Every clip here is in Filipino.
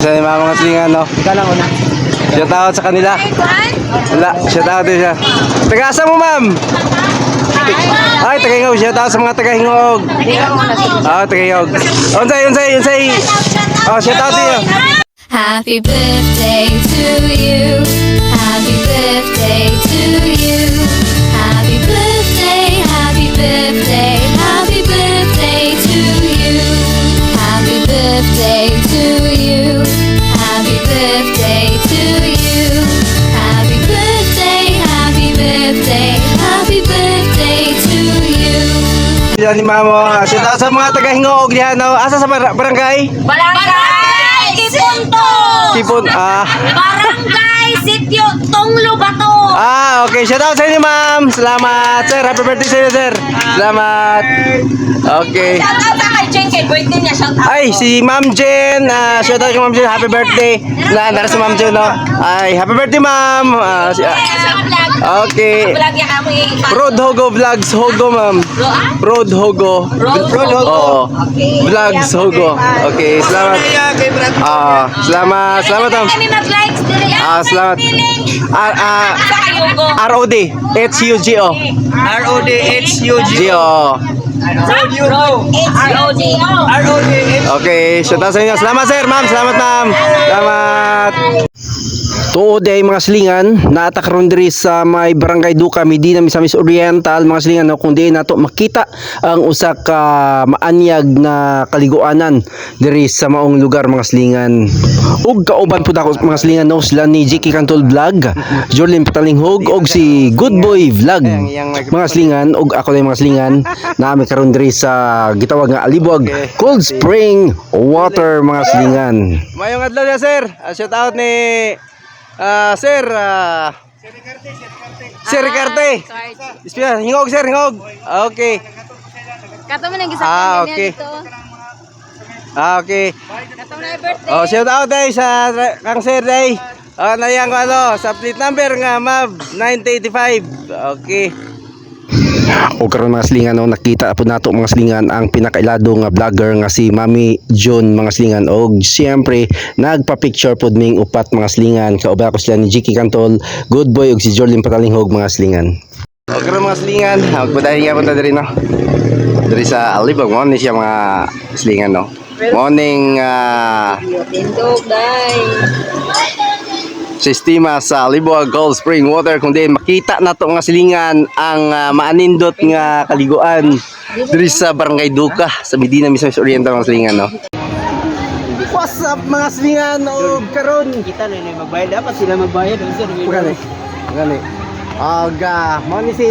Sa mga slingan, no? Ikaw lang una. Shout out sa kanila. Wala, shout out din siya. Taga-asa mo, ma'am? Ay, Tagahingog. Shout out sa mga Tagahingog. Tagahingog. Unsay. Oh, shout out din. Happy birthday to you. Happy birthday to you. Happy birthday, happy birthday, happy birthday to you. Happy birthday to you. Happy birthday to you. Happy birthday, happy birthday, happy birthday to you. Yan ni mamo. Shout out sa mga Tagahingog diyan, no? Asa sa barangay? Barangay Kipunto! Tipon, Barangay Sitio Tonglo Bato! okay. Shout out sa inyo, ma'am. Salamat, sir. Happy birthday sa inyo, sir. Salamat. Okay. Shout out sa kay Jen, kay birthday niya, shout out. Ay, si Ma'am Jen. Shout out kay Ma'am Jen. Happy birthday. Nara si Ma'am Jen, no? Ay, happy birthday, ma'am. Okay. Vlog niya kami. Road Hogo Vlogs Hogo, ma'am. Road Hogo. Oo. Vlogs Hogo. Okay, salamat. Salamat, ma'am. Kami mag-likes dili. Salamat. Sa kayugo. ROD. HUGO. GO. Okay, shout out sa inyo. Salamat, sir, ma'am. Salamat, ma'am. Salamat. Tuod ay mga slingan naatak ron diri sa may Barangay Duca, Medina, Misamis Oriental, mga slingan, no, kung di nato makita ang usa ka maanyag na kaliguanan diri sa maong lugar, mga slingan. Ug kauban pud ako mga slingan, no, sila ni Jiki Cantol Vlog, Jorlin Patalinghog og si Good Boy Vlog, mga slingan. Ug ako na mga slingan naami karon diri sa gitawag nga Alibuag Cold Spring Water, mga slingan. Mayong adlaw ya, sir. Shout out ni sir, Sir Ricarte. Ispira, hingog, sir, hingog. Okay. Kato mo nang gisakyan Okay. dito. Okay. Kato mo na birthday. Shout out day sa kang sir day. Nayang ko sa plate number nga MAV 9085. Okay. O karon mga slingan, no, nakita po nato mga slingan ang pinakailado nga vlogger nga si Mami John, mga slingan. Og siyempre nagpa-picture pod ming upat, mga slingan. Kauban ko sila ni Jiki Cantol, Good Boy og si Jorlin Patalinghog, mga slingan. O karon mga slingan, magpadayon nga punta diri, no. Diri sa Alibag mo ni siya, mga slingan, no. Morning Tindog day. sistema sa Alibuag Cold Spring Water, kung di makita na to mga silingan ang maanindot nga kaliguan diri sa Barangay Duca sa Medina, Misamis Oriental, mga silingan, no. What's up mga silingan? O karon Kita na yung magbayad. Dapat sila magbayad. Gani. Mo ni si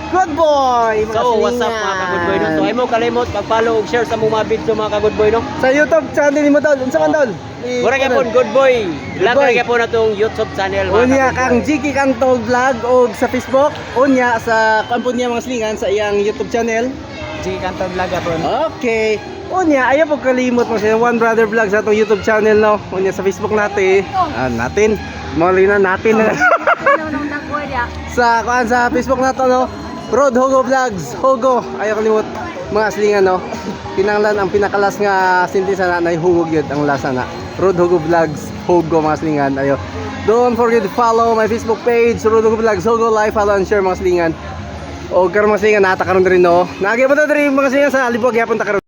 Good Boy, mga So, what's up mga ka-good boy, no? So, ay mo kalimot, mag-follow og share sa mga video mga ka-good boy, no? sa YouTube channel mo tol. Unsa man tol? Mura gyapon good boy. Vlog Boy. ra gyapon na tong YouTube channel Unya ka-good kang boy. Jiki Cantol Vlog og sa Facebook, unya sa kampon niya mga slingan sa iyang YouTube channel. Jiki Cantol Vlog gyapon. Okay. Unya, ayaw po kalimot mo siya One Brother Vlog sa itong YouTube channel, no. Unya sa Facebook natin. Natin na. sa Facebook nato, no. Road Hogo Vlogs. Hogo. Ayaw kalimot mga slingan, no. Kinanglan ang pinakalas nga sintisa na hugog yun ang lasa na. Road Hogo Vlogs. Hogo, mga slingan. Ayaw. Don't forget to follow my Facebook page, Road Hogo Vlogs. Hogo, like, follow and share, mga slingan. O karon mga slingan, natakaroon rin, no. Nagyapon ta rin mga slingan sa Alibuag, yapon ta karon.